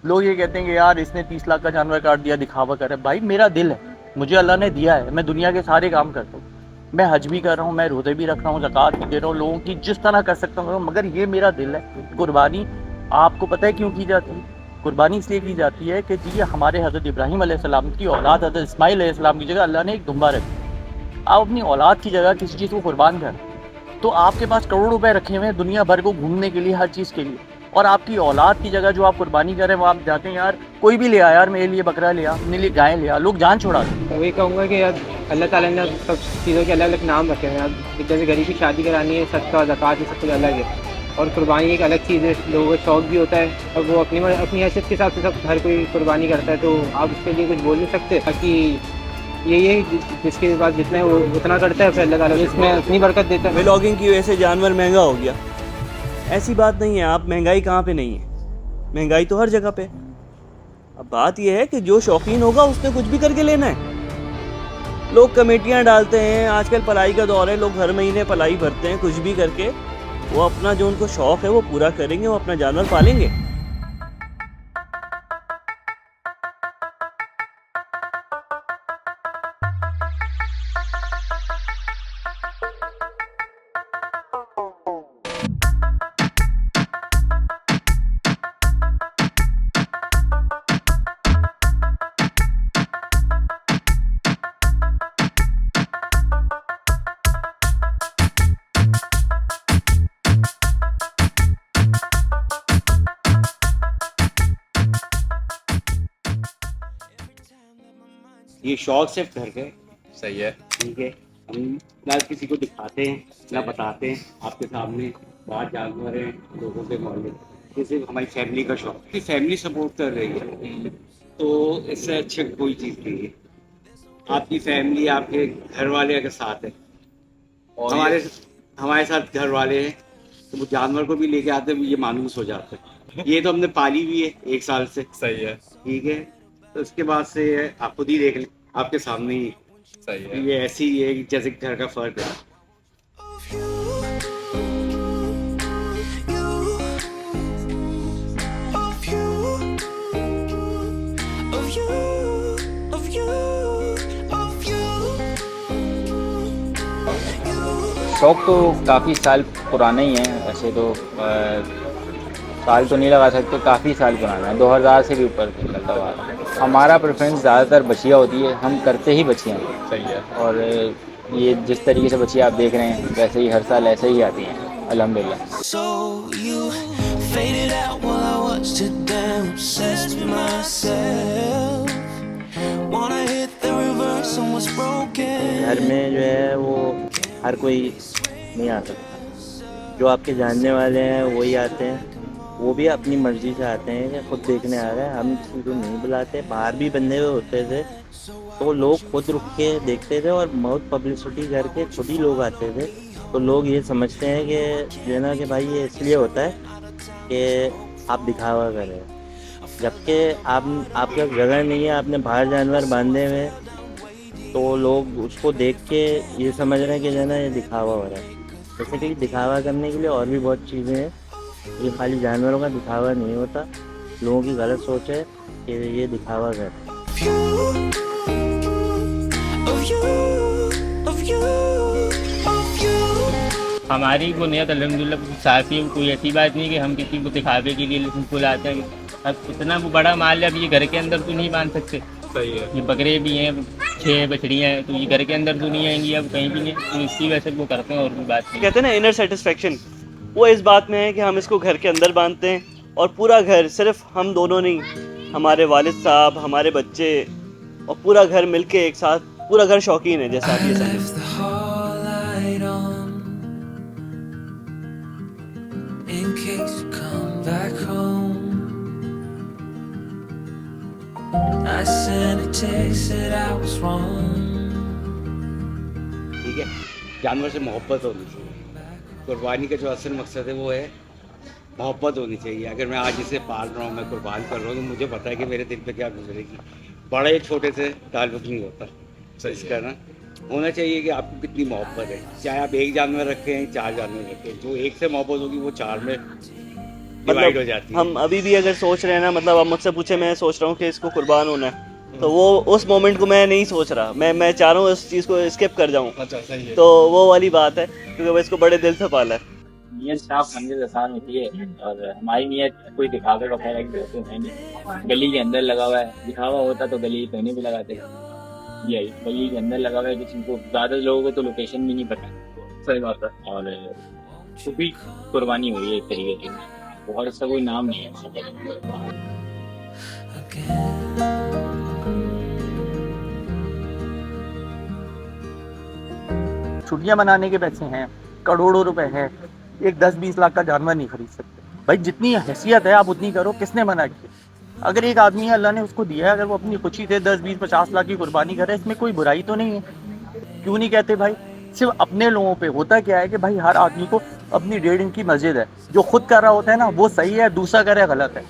लोग ये कहते हैं कि यार इसने 30 लाख का जानवर काट दिया, दिखावा कर रहा है। भाई मेरा दिल है, मुझे अल्लाह ने दिया है, मैं दुनिया के सारे काम करता हूँ, मैं हज भी कर रहा हूँ, मैं रोज़े भी रख रहा हूँ, ज़कात भी दे रहा हूँ, लोगों की जिस तरह कर सकता हूँ, मगर ये मेरा दिल है। कुर्बानी आपको पता है क्यों की जाती है? कुर्बानी इसलिए की जाती है कि जी हमारे हज़रत इब्राहीम अलैहिस्सलाम की औलाद हज़रत इस्माइल अलैहिस्सलाम की जगह अल्लाह ने एक दुम्बा रखी। आप अपनी औलाद की जगह किसी चीज़ को कुर्बान कर, तो आपके पास करोड़ों रुपए रखे हुए हैं दुनिया भर को घूमने के लिए, हर चीज़ के लिए, और आपकी औलाद की जगह जो आप कुर्बानी कर रहे हैं वो आप जाते हैं यार कोई भी ले आ यार, मेरे लिए बकरा ले आ, मेरे लिए गाय ले आ, लोग जान छोड़ा दें। तो वही कहूँगा कि यार अल्लाह ताला ने सब चीज़ों के अलग अलग नाम रखे हैं यार। जैसे गरीब की शादी करानी है, सदका ज़कात ये सब कुछ अलग है, और कुर्बानी एक अलग चीज़ है। लोगों को शौक़ भी होता है और वो अपनी हैसियत के हिसाब से सब हर कोई कुर्बानी करता है, तो आप उसके लिए कुछ बोल नहीं सकते। बाकी ये जिसके पास जितना है वो उतना करता है, फिर अल्लाह ताला इसमें उतनी बरकत देता है। व्लॉगिंग की वजह से जानवर महंगा हो गया, ऐसी बात नहीं है। आप महंगाई कहाँ पे नहीं है, महंगाई तो हर जगह पे। अब बात यह है कि जो शौकीन होगा उसने कुछ भी करके लेना है। लोग कमेटियां डालते हैं, आजकल पलाई का दौर है, लोग हर महीने पलाई भरते हैं, कुछ भी करके वो अपना जो उनको शौक है वो पूरा करेंगे, वो अपना जानवर पालेंगे। ये शौक सिर्फ घर के सही है। ठीक है, हम ना किसी को दिखाते हैं ना बताते हैं, आपके सामने बाहर जानवर हैं, लोगों के मोहल्ले, ये सिर्फ हमारी फैमिली का शौक है। फैमिली सपोर्ट कर रही है तो इससे अच्छी कोई चीज़ नहीं है। आपकी फैमिली आपके घर वाले अगर साथ है, और हमारे साथ घर वाले हैं, तो वो जानवर को भी लेके आते हैं, ये मायूस हो जाते हैं। ये तो हमने पाली भी है 1 साल से। सही है। ठीक है, तो उसके बाद से आप खुद ही देख लें, आपके सामने ही सही है। ये ऐसी है कि जैसे घर का फर्क है। शौक़ तो काफ़ी साल पुराना ही है वैसे तो, साल तो नहीं लगा सकते, काफ़ी साल पुराना है, 2000 से भी ऊपर चलता हुआ है। हमारा प्रेफरेंस ज़्यादातर बछिया होती है, हम करते ही बछिया हैं। सही है। और ये जिस तरीके से बछिया आप देख रहे हैं वैसे ही हर साल ऐसे ही आती हैं अल्हम्दुलिल्लाह। So you faded out while I watched it down, obsessed with myself. Wanna hit the reverse on what's broken. घर में जो है वो हर कोई नहीं आ सकता, जो आपके जानने वाले हैं वही आते हैं, वो भी अपनी मर्ज़ी से आते हैं कि खुद देखने आ रहे हैं, हम किसी को नहीं बुलाते। बाहर भी बंदे हुए होते थे तो लोग खुद रुक के देखते थे और बहुत पब्लिसिटी करके खुद ही लोग आते थे। तो लोग ये समझते हैं कि जो है ना कि भाई ये इसलिए होता है कि आप दिखावा कर रहे हैं, जबकि आपका जगह नहीं है, आपने बाहर जानवर बांधे हुए हैं, तो लोग उसको देख के ये समझ रहे हैं कि जो है ना ये दिखावा हो रहा है। जैसे कि दिखावा करने के लिए और भी बहुत चीज़ें हैं, ये खाली जानवरों का दिखावा नहीं होता। लोगों की गलत सोच है कि ये दिखावा कर रहे हैं। हमारी बुनियाद अल्हम्दुलिल्लाह साफ़ी है, कोई ऐसी बात नहीं कि हम किसी को दिखावे के लिए बुलाते हैं। अब इतना वो बड़ा माल है, अब ये घर के अंदर तो नहीं बांध सकते। सही है। ये बकरे भी हैं, 6 बछड़ियाँ हैं, तो ये घर के अंदर तो नहीं आएंगी, अब कहीं भी नहीं, तो इसकी वजह से वो करते हैं, और भी बात नहीं। कहते हैं ना इनर सेटिस्फेक्शन, वो इस बात में है कि हम इसको घर के अंदर बांधते हैं और पूरा घर, सिर्फ हम दोनों नहीं, हमारे वालिद साहब, हमारे बच्चे और पूरा घर मिलके एक साथ, पूरा घर शौकीन है जैसा आप ये समझें। The hall light on in case you come back home. I sent a text that I was wrong. ठीक है, जानवर से मोहब्बत होनी चाहिए। कुर्बानी का जो असल मकसद है वो है मोहब्बत होनी चाहिए। अगर मैं आज इसे पाल रहा हूँ, मैं कुर्बान कर रहा हूँ, तो मुझे पता है कि मेरे दिल पे क्या गुजरेगी। बड़े छोटे से ताल्लुक़ नहीं होता। सही इसका ना होना चाहिए कि आपको कितनी मोहब्बत है, चाहे आप एक जानवर रखें, 4 जानवर रखें, जो एक से मोहब्बत होगी वो 4 में डिवाइड हो जाती है। हम अभी भी अगर सोच रहे हैं ना, मतलब आप मुझसे पूछे, मैं सोच रहा हूँ कि इसको कुर्बान होना है, तो वो उस मोमेंट को मैं नहीं सोच रहा, मैं चाह रहा हूँ उस चीज़ को स्किप कर जाऊँ। अच्छा सही है। तो वो वाली बात है, क्योंकि मैं इसको बड़े दिल से पाला है। नियत साफ मंजिल आसान होती है, और हमारी नियत कोई दिखावे का खैर तो है नहीं। गली के अंदर लगा हुआ है, दिखावा होता तो गली कहीं भी लगाते। यही गली के अंदर लगा हुआ है, किसी को ज़्यादा लोगों को तो लोकेशन भी नहीं पता। सही बात है। और वो भी कुर्बानी हुई है एक तरीके की, और इसका कोई नाम नहीं है। छुट्टियां मनाने के पैसे हैं, करोड़ों रुपए हैं, एक 10-20 लाख का जानवर नहीं खरीद सकते। भाई जितनी हैसियत है आप उतनी करो, किसने मना किया? अगर एक आदमी है, अल्लाह ने उसको दिया है, अगर वो अपनी खुशी से 10-20-50 लाख की कुर्बानी करे, इसमें कोई बुराई तो नहीं है। क्यों नहीं कहते भाई? सिर्फ अपने लोगों पे होता क्या है कि भाई हर आदमी को अपनी 1.5 इंच की मस्जिद है, जो खुद कर रहा होता है ना वो सही है, दूसरा करे गलत है।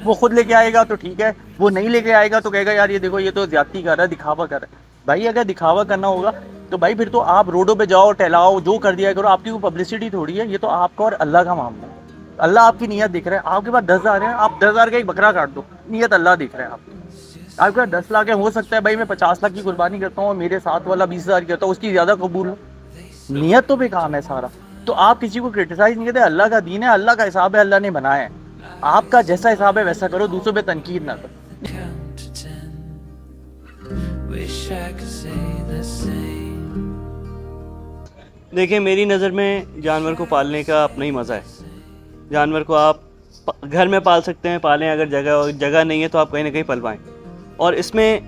वो खुद लेके आएगा तो ठीक है, वो नहीं लेके आएगा तो कहेगा यार ये देखो ये तो ज्यादती कर रहा है, दिखावा कर रहा है। भाई अगर दिखावा करना होगा तो भाई फिर तो आप रोडों पे जाओ, टहलाओ, जो कर दिया करो, आपकी कोई पब्लिसिटी थोड़ी है, ये तो आपका और अल्लाह का मामला है। अल्लाह आपकी नियत देख रहा है। आपके पास 10,000 है, आप 10,000 का एक बकरा काट दो, नियत अल्लाह देख रहा है आपकी। आपके पास 10 लाख है, हो सकता है भाई मैं 50 लाख की कुर्बानी करता हूँ और मेरे साथ वाला 20,000 करता हूँ, उसकी ज़्यादा कबूल हो। नियत तो बेकाम है सारा। तो आप किसी को क्रिटिसाइज नहीं करते, अल्लाह का दीन है, अल्लाह का हिसाब है, अल्लाह ने बनाया है। आपका जैसा हिसाब है वैसा करो, दूसरों पे तनकीद ना करो। Count to 10. Wish I could say the same. देखिए मेरी नज़र में जानवर को पालने का अपना ही मज़ा है। जानवर को आप घर में पाल सकते हैं, पालें, अगर जगह नहीं है तो आप कहीं ना कहीं पलवाएं। और इसमें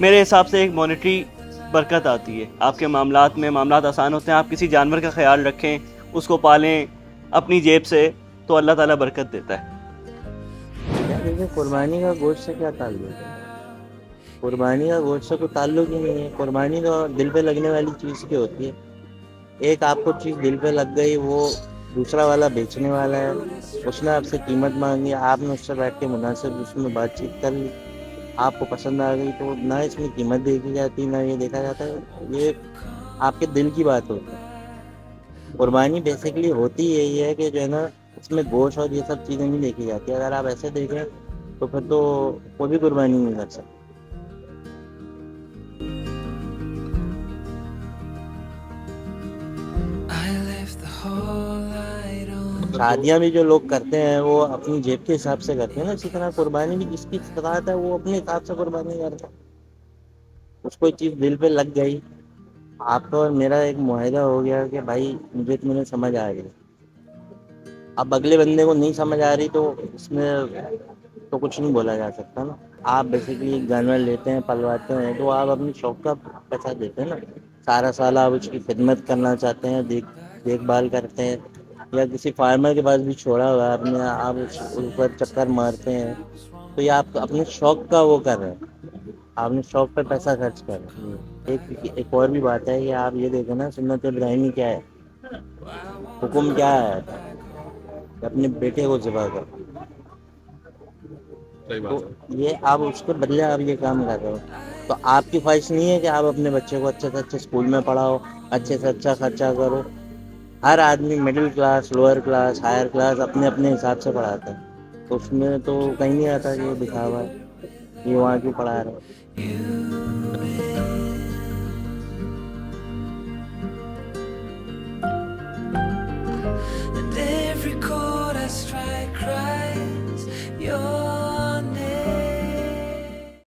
मेरे हिसाब से एक मॉनेटरी बरकत आती है, आपके मामलात आसान होते हैं। आप किसी जानवर का ख्याल रखें, उसको पालें अपनी जेब से, तो अल्लाह ताला बरकत देता है। यार देखिए, कुर्बानी का गोश्त से क्या ताल्लुक है? कुर्बानी का गोश्त से कोई ताल्लुक ही नहीं है। कुर्बानी तो दिल पे लगने वाली चीज़ की होती है। एक आपको चीज़ दिल पे लग गई, वो दूसरा वाला बेचने वाला है, उसने आपसे कीमत मांगी, आपने उससे बैठ के मुनासिब उसमें बातचीत कर ली, आपको पसंद आ गई, तो ना इसमें कीमत देखी जाती, ना ये देखा जाता है, ये आपके दिल की बात होती है। कुर्बानी बेसिकली होती यही है कि जो है ना, इसमें गोश्त और ये सब चीज़ें नहीं देखी जाती। अगर आप ऐसे देखें तो फिर तो कोई भी कुर्बानी नहीं कर सकता। I left the whole light on. शादियाँ भी जो लोग करते हैं वो अपनी जेब के हिसाब से करते हैं ना, इसी तरह कुर्बानी भी जिसकी इस्तात है वो अपने हिसाब से कुर्बानी करता है। उसको चीज़ दिल पे लग गई, आपका और मेरा एक मुआहिदा हो गया कि भाई मुझे तुम्हें समझ आ गई। अब अगले बंदे को नहीं समझ आ रही तो इसमें तो कुछ नहीं बोला जा सकता ना। आप बेसिकली एक जानवर लेते हैं, पलवाते हैं, तो आप अपनी शौक का पैसा देते हैं ना। सारा साल आप उसकी खिदमत करना चाहते हैं, देखभाल करते हैं, या किसी फार्मर के पास भी छोड़ा हुआ है आपने, आप उस पर चक्कर मारते हैं, तो ये आप अपने शौक का वो कर रहे हैं, आपने शौक पर पैसा खर्च कर रहे हैं। एक और भी बात है कि आप ये देखो ना, सुन्नत इब्राहिमी क्या है, हुक्म क्या है, अपने बेटे को ज़िबा करो। सही बात है। तो ये आप उसके बदले आप ये काम कर रहे हो, तो आपकी ख्वाहिश नहीं है कि आप अपने बच्चे को अच्छे से अच्छे स्कूल में पढ़ाओ, अच्छे से अच्छा खर्चा करो। हर आदमी middle class, lower class, higher class अपने अपने हिसाब से पढ़ाता है, तो उसमें तो कहीं नहीं आता कि ये दिखावा है, ये वहाँ क्यों पढ़ा रहे हो। And every chord I strike cries